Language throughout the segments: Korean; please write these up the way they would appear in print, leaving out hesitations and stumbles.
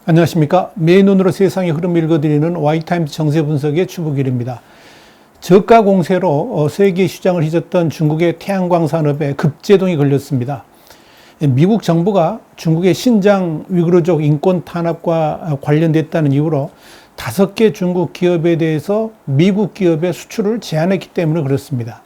안녕하십니까. 매일 눈으로 세상의 흐름을 읽어드리는 와이타임즈 정세 분석의 추부길입니다. 저가 공세로 세계 시장을 휘젓던 중국의 태양광 산업에 급제동이 걸렸습니다. 미국 정부가 중국의 신장 위구르족 인권 탄압과 관련됐다는 이유로 5개 중국 기업에 대해서 미국 기업의 수출을 제한했기 때문에 그렇습니다.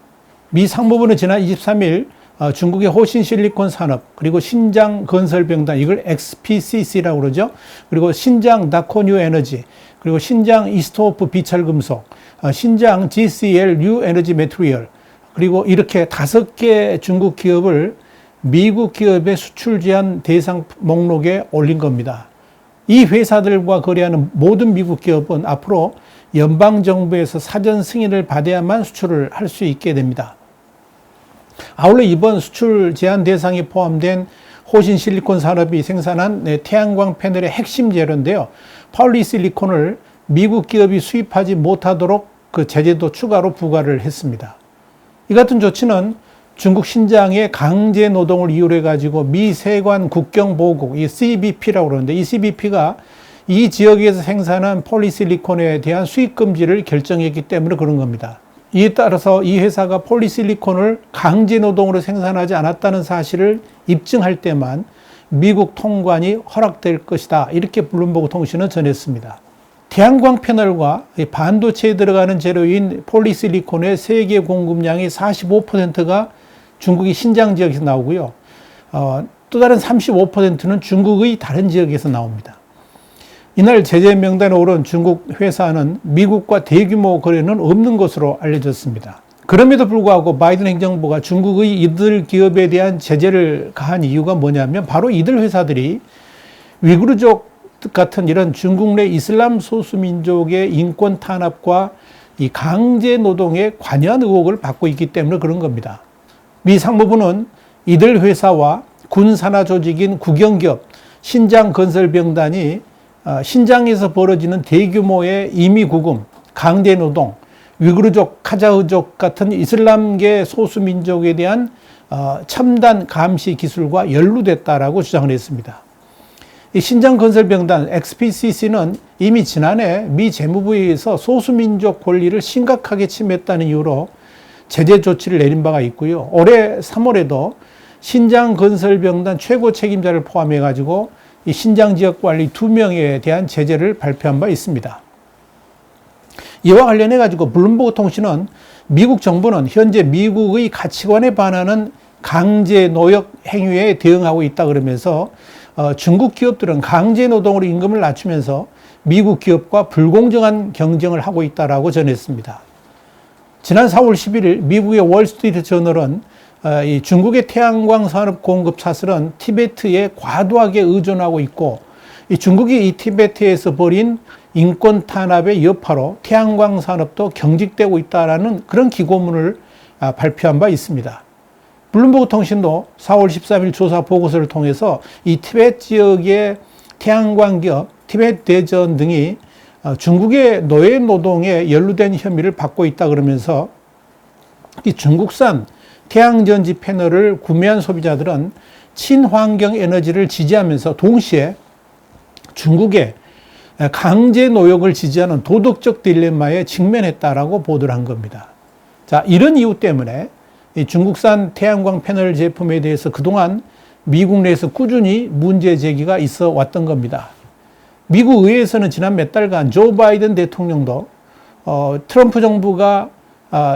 미 상무부는 지난 23일 중국의 호신 실리콘 산업, 그리고 신장 건설병단, 이걸 XPCC라고 그러죠. 그리고 신장 다코뉴 에너지, 그리고 신장 이스토프 비철금속, 신장 GCL 뉴 에너지 매트리얼, 그리고 이렇게 5개 중국 기업을 미국 기업의 수출 제한 대상 목록에 올린 겁니다. 이 회사들과 거래하는 모든 미국 기업은 앞으로 연방정부에서 사전 승인을 받아야만 수출을 할 수 있게 됩니다. 아울러 이번 수출 제한 대상에 포함된 호신 실리콘 산업이 생산한 태양광 패널의 핵심 재료인데요. 폴리실리콘을 미국 기업이 수입하지 못하도록 그 제재도 추가로 부과를 했습니다. 이 같은 조치는 중국 신장의 강제 노동을 이유로 해가지고 미 세관 국경보호국, 이 CBP라고 그러는데, 이 CBP가 이 지역에서 생산한 폴리실리콘에 대한 수입 금지를 결정했기 때문에 그런 겁니다. 이에 따라서 이 회사가 폴리실리콘을 강제 노동으로 생산하지 않았다는 사실을 입증할 때만 미국 통관이 허락될 것이다, 이렇게 블룸버그 통신은 전했습니다. 태양광 패널과 반도체에 들어가는 재료인 폴리실리콘의 세계 공급량이 45%가 중국의 신장 지역에서 나오고요. 또 다른 35%는 중국의 다른 지역에서 나옵니다. 이날 제재 명단에 오른 중국 회사는 미국과 대규모 거래는 없는 것으로 알려졌습니다. 그럼에도 불구하고 바이든 행정부가 중국의 이들 기업에 대한 제재를 가한 이유가 뭐냐면, 바로 이들 회사들이 위구르족 같은 이런 중국 내 이슬람 소수민족의 인권 탄압과 이 강제 노동에 관여한 의혹을 받고 있기 때문에 그런 겁니다. 미 상무부는 이들 회사와 군산하 조직인 국영기업 신장건설병단이 신장에서 벌어지는 대규모의 임의구금, 강제노동, 위구르족, 카자흐족 같은 이슬람계 소수민족에 대한 첨단 감시 기술과 연루됐다라고 주장을 했습니다. 이 신장건설병단 XPCC는 이미 지난해 미 재무부에서 소수민족 권리를 심각하게 침해했다는 이유로 제재 조치를 내린 바가 있고요. 올해 3월에도 신장건설병단 최고 책임자를 포함해가지고 이 신장 지역 관리 2명에 대한 제재를 발표한 바 있습니다. 이와 관련해 가지고 블룸버그 통신은 미국 정부는 현재 미국의 가치관에 반하는 강제 노역 행위에 대응하고 있다 그러면서 중국 기업들은 강제 노동으로 임금을 낮추면서 미국 기업과 불공정한 경쟁을 하고 있다라고 전했습니다. 지난 4월 11일 미국의 월스트리트 저널은 이 중국의 태양광 산업 공급 사슬은 티베트에 과도하게 의존하고 있고, 이 중국이 이 티베트에서 벌인 인권 탄압의 여파로 태양광 산업도 경직되고 있다라는 그런 기고문을 발표한 바 있습니다. 블룸버그 통신도 4월 13일 조사 보고서를 통해서 이 티베트 지역의 태양광 기업, 티베트 대전 등이 중국의 노예 노동에 연루된 혐의를 받고 있다 그러면서 이 중국산 태양전지 패널을 구매한 소비자들은 친환경 에너지를 지지하면서 동시에 중국의 강제 노역을 지지하는 도덕적 딜레마에 직면했다라고 보도를 한 겁니다. 자, 이런 이유 때문에 이 중국산 태양광 패널 제품에 대해서 그동안 미국 내에서 꾸준히 문제 제기가 있어 왔던 겁니다. 미국 의회에서는 지난 몇 달간 조 바이든 대통령도 트럼프 정부가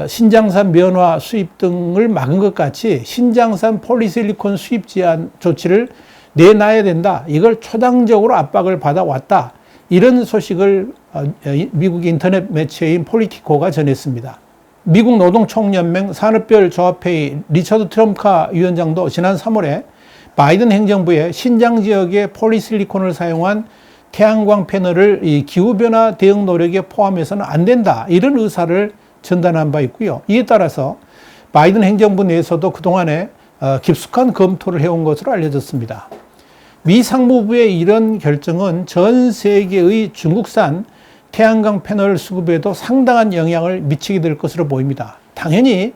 신장산 면화 수입 등을 막은 것 같이 신장산 폴리실리콘 수입 제한 조치를 내놔야 된다, 이걸 초당적으로 압박을 받아왔다, 이런 소식을 미국 인터넷 매체인 폴리티코가 전했습니다. 미국 노동총연맹 산업별 조합회의 리처드 트럼카 위원장도 지난 3월에 바이든 행정부의 신장 지역의 폴리실리콘을 사용한 태양광 패널을 이 기후변화 대응 노력에 포함해서는 안 된다, 이런 의사를 전달한 바 있고요. 이에 따라서 바이든 행정부 내에서도 그동안에 깊숙한 검토를 해온 것으로 알려졌습니다. 미 상무부의 이런 결정은 전 세계의 중국산 태양광 패널 수급에도 상당한 영향을 미치게 될 것으로 보입니다. 당연히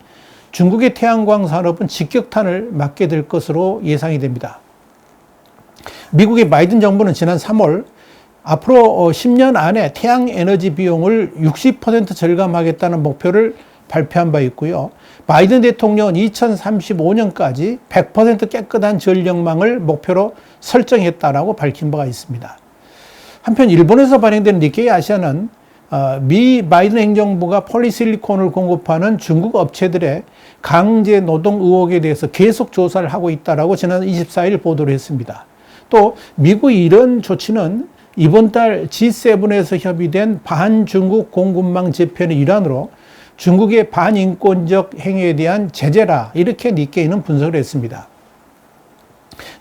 중국의 태양광 산업은 직격탄을 맞게 될 것으로 예상이 됩니다. 미국의 바이든 정부는 지난 3월 앞으로 10년 안에 태양 에너지 비용을 60% 절감하겠다는 목표를 발표한 바 있고요. 바이든 대통령은 2035년까지 100% 깨끗한 전력망을 목표로 설정했다라고 밝힌 바가 있습니다. 한편 일본에서 발행된 니케이 아시아는 미 바이든 행정부가 폴리실리콘을 공급하는 중국 업체들의 강제 노동 의혹에 대해서 계속 조사를 하고 있다라고 지난 24일 보도를 했습니다. 또 미국의 이런 조치는 이번 달 G7에서 협의된 반중국 공급망 재편의 일환으로 중국의 반인권적 행위에 대한 제재라, 이렇게 니케이는 분석을 했습니다.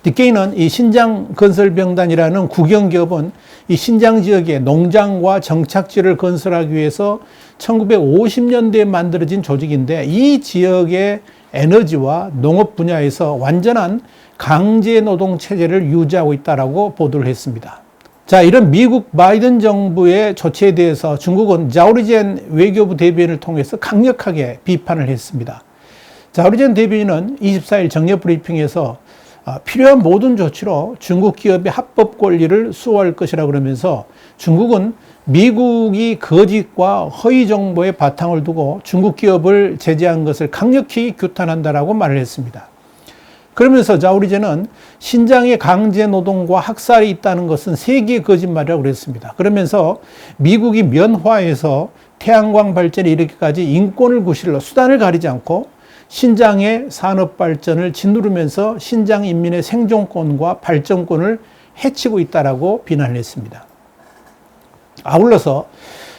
니케이는 이 신장건설병단이라는 국영기업은 이 신장 지역에 농장과 정착지를 건설하기 위해서 1950년대에 만들어진 조직인데, 이 지역의 에너지와 농업 분야에서 완전한 강제 노동 체제를 유지하고 있다라고 보도를 했습니다. 자, 이런 미국 바이든 정부의 조치에 대해서 중국은 자오리젠 외교부 대변인을 통해서 강력하게 비판을 했습니다. 자오리젠 대변인은 24일 정례 브리핑에서 필요한 모든 조치로 중국 기업의 합법 권리를 수호할 것이라고 그러면서 중국은 미국이 거짓과 허위 정보에 바탕을 두고 중국 기업을 제재한 것을 강력히 규탄한다라고 말을 했습니다. 그러면서 자오리젠은 신장의 강제 노동과 학살이 있다는 것은 세계의 거짓말이라고 그랬습니다. 그러면서 미국이 면화에서 태양광 발전에 이르기까지 인권을 구실로 수단을 가리지 않고 신장의 산업 발전을 짓누르면서 신장 인민의 생존권과 발전권을 해치고 있다라고 비난을 했습니다. 아울러서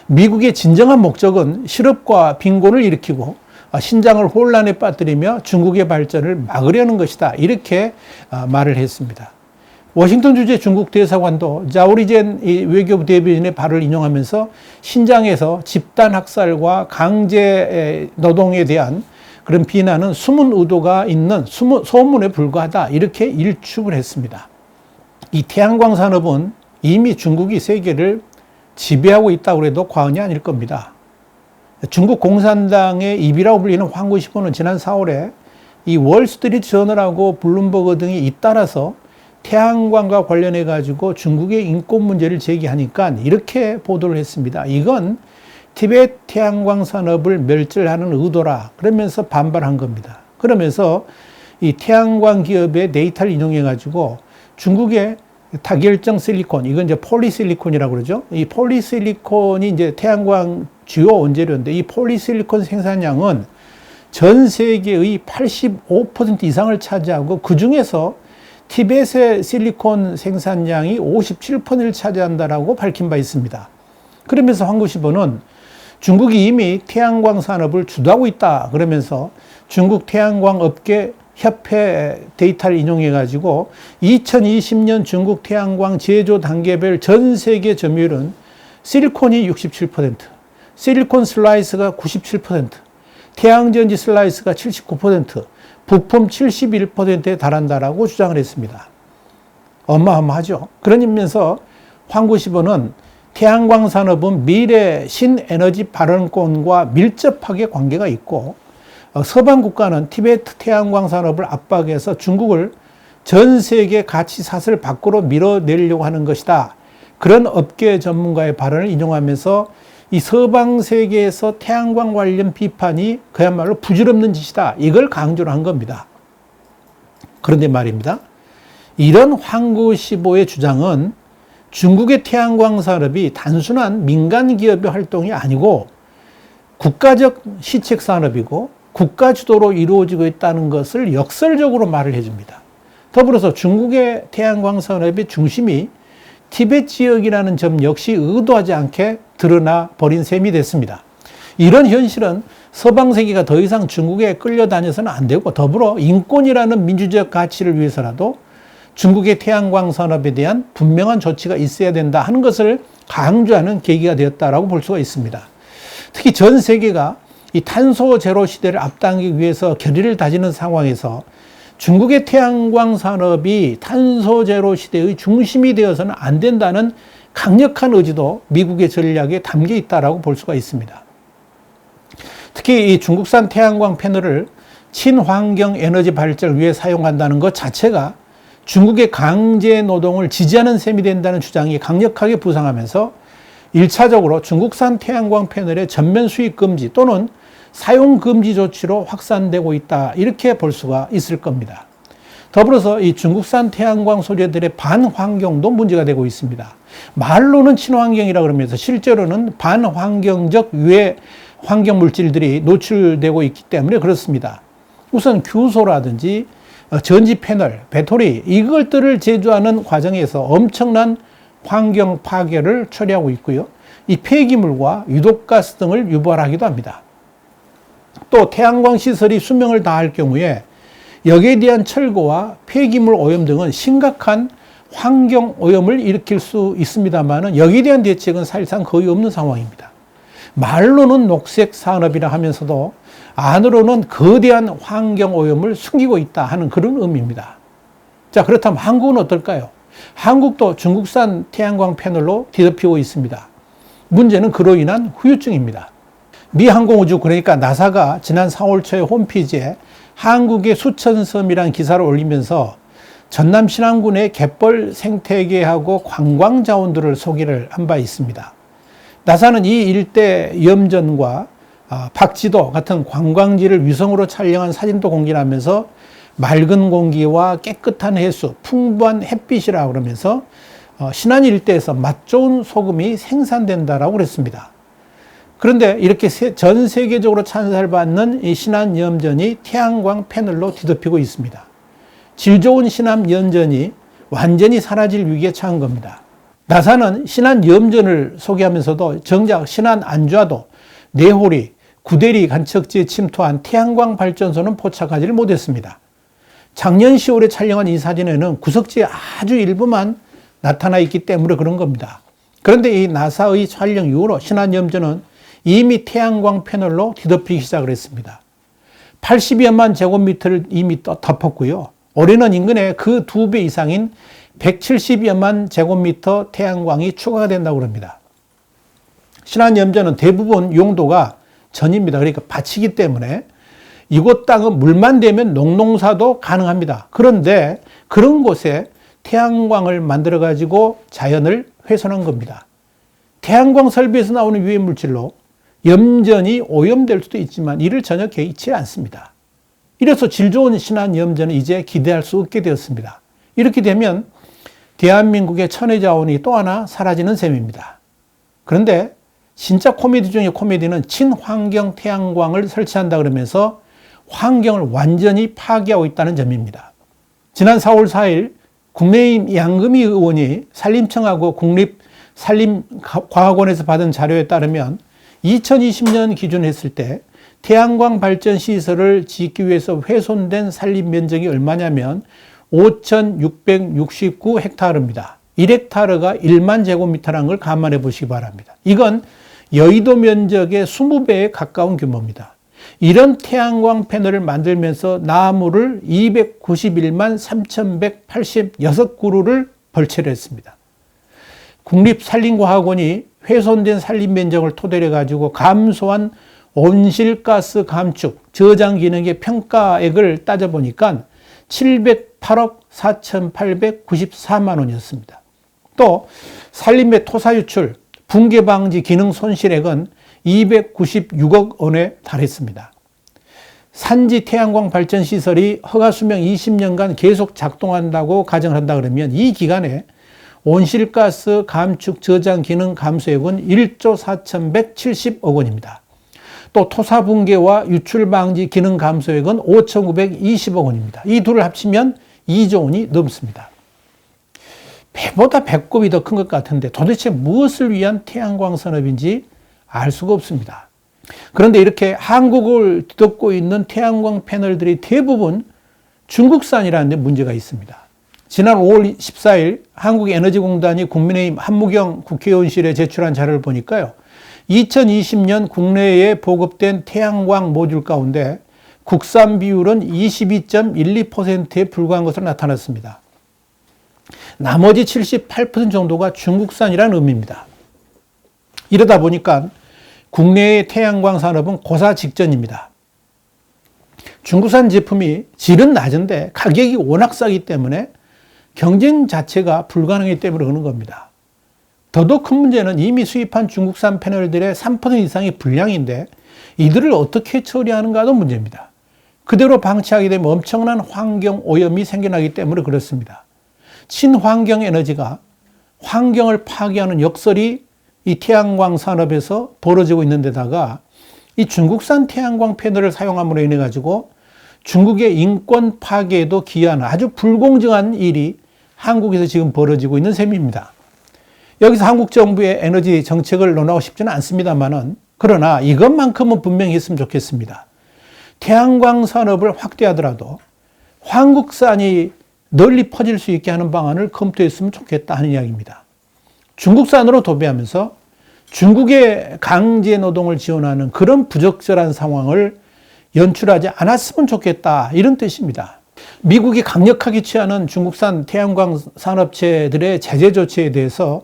미국의 진정한 목적은 실업과 빈곤을 일으키고 신장을 혼란에 빠뜨리며 중국의 발전을 막으려는 것이다, 이렇게 말을 했습니다. 워싱턴 주재 중국 대사관도 자오리젠 외교부 대변인의 발을 인용하면서 신장에서 집단 학살과 강제 노동에 대한 그런 비난은 숨은 의도가 있는 소문에 불과하다, 이렇게 일축을 했습니다. 이 태양광 산업은 이미 중국이 세계를 지배하고 있다고 해도 과언이 아닐 겁니다. 중국 공산당의 입이라고 불리는 황구시보는 지난 4월에 이 월스트리트 저널하고 블룸버그 등이 잇따라서 태양광과 관련해 가지고 중국의 인권 문제를 제기하니까 이렇게 보도를 했습니다. 이건 티베트 태양광 산업을 멸절하는 의도라, 그러면서 반발한 겁니다. 그러면서 이 태양광 기업의 데이터를 인용해 가지고 중국의 다결정 실리콘, 이건 이제 폴리실리콘이라고 그러죠. 이 폴리실리콘이 이제 태양광 주요 원재료인데, 이 폴리실리콘 생산량은 전 세계의 85% 이상을 차지하고 그 중에서 티벳의 실리콘 생산량이 57%를 차지한다라고 밝힌 바 있습니다. 그러면서 황구시보는 중국이 이미 태양광 산업을 주도하고 있다, 그러면서 중국 태양광 업계 협회 데이터를 인용해 가지고 2020년 중국 태양광 제조 단계별 전 세계 점유율은 실리콘이 67%, 실리콘 슬라이스가 97%, 태양전지 슬라이스가 79%, 부품 71%에 달한다라고 주장을 했습니다. 어마어마하죠. 그러면서 황구시보는 태양광 산업은 미래 신에너지 발언권과 밀접하게 관계가 있고, 서방 국가는 티베트 태양광 산업을 압박해서 중국을 전 세계 가치 사슬 밖으로 밀어내려고 하는 것이다, 그런 업계 전문가의 발언을 인용하면서 이 서방 세계에서 태양광 관련 비판이 그야말로 부질없는 짓이다, 이걸 강조를 한 겁니다. 그런데 말입니다, 이런 황구시보의 주장은 중국의 태양광 산업이 단순한 민간 기업의 활동이 아니고 국가적 시책 산업이고 국가 주도로 이루어지고 있다는 것을 역설적으로 말을 해줍니다. 더불어서 중국의 태양광 산업의 중심이 티베트 지역이라는 점 역시 의도하지 않게 드러나 버린 셈이 됐습니다. 이런 현실은 서방 세계가 더 이상 중국에 끌려다녀서는 안 되고, 더불어 인권이라는 민주적 가치를 위해서라도 중국의 태양광 산업에 대한 분명한 조치가 있어야 된다 하는 것을 강조하는 계기가 되었다라고 볼 수가 있습니다. 특히 전 세계가 이 탄소 제로 시대를 앞당기기 위해서 결의를 다지는 상황에서 중국의 태양광 산업이 탄소 제로 시대의 중심이 되어서는 안 된다는 강력한 의지도 미국의 전략에 담겨 있다라고 볼 수가 있습니다. 특히 이 중국산 태양광 패널을 친환경 에너지 발전을 위해 사용한다는 것 자체가 중국의 강제 노동을 지지하는 셈이 된다는 주장이 강력하게 부상하면서 1차적으로 중국산 태양광 패널의 전면 수입 금지 또는 사용 금지 조치로 확산되고 있다. 이렇게 볼 수가 있을 겁니다. 더불어서 이 중국산 태양광 소재들의 반환경도 문제가 되고 있습니다. 말로는 친환경이라 그러면서 실제로는 반환경적 유해 환경 물질들이 노출되고 있기 때문에 그렇습니다. 우선 규소라든지 전지 패널, 배터리 이것들을 제조하는 과정에서 엄청난 환경 파괴를 초래하고 있고요. 이 폐기물과 유독가스 등을 유발하기도 합니다. 또 태양광 시설이 수명을 다할 경우에 여기에 대한 철거와 폐기물 오염 등은 심각한 환경 오염을 일으킬 수 있습니다만 여기에 대한 대책은 사실상 거의 없는 상황입니다. 말로는 녹색 산업이라 하면서도 안으로는 거대한 환경 오염을 숨기고 있다 하는 그런 의미입니다. 자, 그렇다면 한국은 어떨까요? 한국도 중국산 태양광 패널로 뒤덮이고 있습니다. 문제는 그로 인한 후유증입니다. 미 항공우주 그러니까 나사가 지난 4월 초에 홈페이지에 한국의 수천섬이라는 기사를 올리면서 전남 신안군의 갯벌 생태계하고 관광 자원들을 소개를 한 바 있습니다. 나사는 이 일대 염전과 박지도 같은 관광지를 위성으로 촬영한 사진도 공개하면서 맑은 공기와 깨끗한 해수, 풍부한 햇빛이라고 그러면서 신안 일대에서 맛 좋은 소금이 생산된다라고 그랬습니다. 그런데 이렇게 전 세계적으로 찬사를 이 신안 염전이 태양광 패널로 뒤덮이고 있습니다. 질 좋은 신안 염전이 완전히 사라질 위기에 처한 겁니다. 나사는 신안 염전을 소개하면서도 정작 신안 안좌도, 내호리, 구대리 간척지에 침투한 태양광 발전소는 포착하지를 못했습니다. 작년 10월에 촬영한 이 사진에는 구석지의 아주 일부만 나타나 있기 때문에 그런 겁니다. 그런데 이 나사의 촬영 이후로 신안 염전은 이미 태양광 패널로 뒤덮이기 시작을 했습니다. 80여만 제곱미터를 이미 덮었고요. 올해는 인근에 그 2배 이상인 170여만 제곱미터 태양광이 추가가 된다고 합니다. 신안 염전은 대부분 용도가 전입니다. 그러니까 밭이기 때문에 이곳 땅은 물만 되면 농농사도 가능합니다. 그런데 그런 곳에 태양광을 만들어 가지고 자연을 훼손한 겁니다. 태양광 설비에서 나오는 유해 물질로 염전이 오염될 수도 있지만 이를 전혀 개의치 않습니다. 이래서 질 좋은 신안 염전은 이제 기대할 수 없게 되었습니다. 이렇게 되면 대한민국의 천혜 자원이 또 하나 사라지는 셈입니다. 그런데 진짜 코미디 중에 코미디는 친환경 태양광을 설치한다 그러면서 환경을 완전히 파괴하고 있다는 점입니다. 지난 4월 4일 국민의힘 양금희 의원이 산림청하고 국립산림과학원에서 받은 자료에 따르면 2020년 기준 했을 때 태양광 발전 시설을 짓기 위해서 훼손된 산림 면적이 얼마냐면 5,669헥타르입니다. 1헥타르가 1만 제곱미터라는 걸 감안해 보시기 바랍니다. 이건 여의도 면적의 20배에 가까운 규모입니다. 이런 태양광 패널을 만들면서 나무를 291만 3,186그루를 벌채를 했습니다. 국립산림과학원이 훼손된 산림 면적을 토대로 해가지고 감소한 온실가스 감축, 저장 기능의 평가액을 따져보니까 708억 4,894만 원이었습니다. 또 산림의 토사 유출, 붕괴 방지 기능 손실액은 296억 원에 달했습니다. 산지 태양광 발전 시설이 허가 수명 20년간 계속 작동한다고 가정한다 그러면 이 기간에 온실가스 감축 저장 기능 감소액은 1조 4,170억 원입니다. 또 토사 붕괴와 유출 방지 기능 감소액은 5,920억 원입니다. 이 둘을 합치면 2조 원이 넘습니다. 배보다 배꼽이 더 큰 것 같은데 도대체 무엇을 위한 태양광 산업인지 알 수가 없습니다. 그런데 이렇게 한국을 뒤덮고 있는 태양광 패널들이 대부분 중국산이라는 데 문제가 있습니다. 지난 5월 14일 한국에너지공단이 국민의힘 한무경 국회의원실에 제출한 자료를 보니까요. 2020년 국내에 보급된 태양광 모듈 가운데 국산 비율은 22.12%에 불과한 것으로 나타났습니다. 나머지 78% 정도가 중국산이라는 의미입니다. 이러다 보니까 국내의 태양광 산업은 고사 직전입니다. 중국산 제품이 질은 낮은데 가격이 워낙 싸기 때문에 경쟁 자체가 불가능하기 때문에 그런 겁니다. 더더 큰 문제는 이미 수입한 중국산 패널들의 3% 이상이 불량인데 이들을 어떻게 처리하는가도 문제입니다. 그대로 방치하게 되면 엄청난 환경 오염이 생겨나기 때문에 그렇습니다. 친환경 에너지가 환경을 파괴하는 역설이 이 태양광 산업에서 벌어지고 있는 데다가 이 중국산 태양광 패널을 사용함으로 인해 가지고 중국의 인권 파괴에도 기여하는 아주 불공정한 일이 한국에서 지금 벌어지고 있는 셈입니다. 여기서 한국 정부의 에너지 정책을 논하고 싶지는 않습니다만은 그러나 이것만큼은 분명히 했으면 좋겠습니다. 태양광 산업을 확대하더라도 한국산이 널리 퍼질 수 있게 하는 방안을 검토했으면 좋겠다 하는 이야기입니다. 중국산으로 도배하면서 중국의 강제 노동을 지원하는 그런 부적절한 상황을 연출하지 않았으면 좋겠다 이런 뜻입니다. 미국이 강력하게 취하는 중국산 태양광 산업체들의 제재 조치에 대해서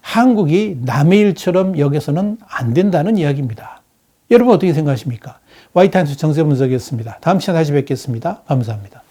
한국이 남의 일처럼 여겨서는 안 된다는 이야기입니다. 여러분 어떻게 생각하십니까? 화이트하우스 정세분석이었습니다. 다음 시간에 다시 뵙겠습니다. 감사합니다.